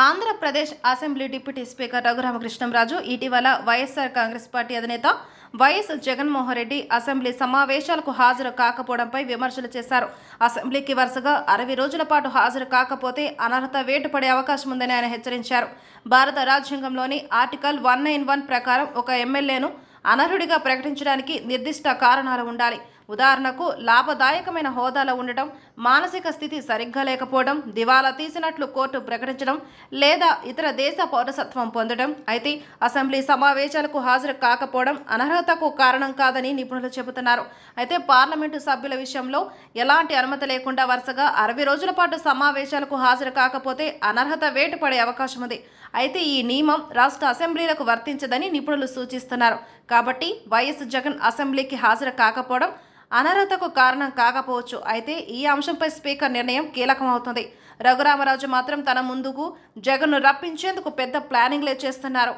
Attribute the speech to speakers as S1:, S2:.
S1: Andhra Pradesh assembly deputy speaker Raghurama Krishnam Raju ఇటీవల YSR Congress party అధినేత YS Jaganmohan Reddy assembly సమావేశాలకు హాజరు కాకపోవడంపై విమర్శలు చేశారు. అసెంబ్లీకి వరుసగా 60 రోజుల పాటు హాజరు కాకపోతే అనర్హత వేటు పడే అవకాశం ఉందని ఆయన హెచ్చరించారు. భారత రాజ్యాంగంలోని ఆర్టికల్ 191 ప్రకారం ఒక ఎమ్మెల్యేను అనర్హుడిగా ప్రకటించడానికి నిర్దిష్ట కారణాలు ఉండాలి. ఉదాహరణకు లాభదాయకమైన హోదాలో ఉండటం, మానసిక స్థితి సరిగ్గా లేకపోవడం, దివాలా తీసినట్లు కోర్టు ప్రకటించడం లేదా ఇతర దేశ పౌరసత్వం పొందడం. అయితే అసెంబ్లీ సమావేశాలకు హాజరు కాకపోవడం అనర్హతకు కారణం కాదని నిపుణులు చెబుతున్నారు. అయితే పార్లమెంటు సభ్యుల విషయంలో ఎలాంటి అనుమతి లేకుండా వరుసగా 60 రోజుల పాటు సమావేశాలకు హాజరు కాకపోతే అనర్హత వేటు పడే అవకాశం ఉంది. అయితే ఈ నియమం రాష్ట్ర అసెంబ్లీలకు వర్తించదని నిపుణులు సూచిస్తున్నారు. కాబట్టి వైఎస్ జగన్ అసెంబ్లీకి హాజరు కాకపోవడం అనర్హతకు కారణం కాకపోవచ్చు. అయితే ఈ అంశంపై స్పీకర్ నిర్ణయం కీలకమవుతుంది. రఘురామరాజు మాత్రం తన ముందుకు జగన్ను రప్పించేందుకు పెద్ద ప్లానింగ్లే చేస్తున్నారు.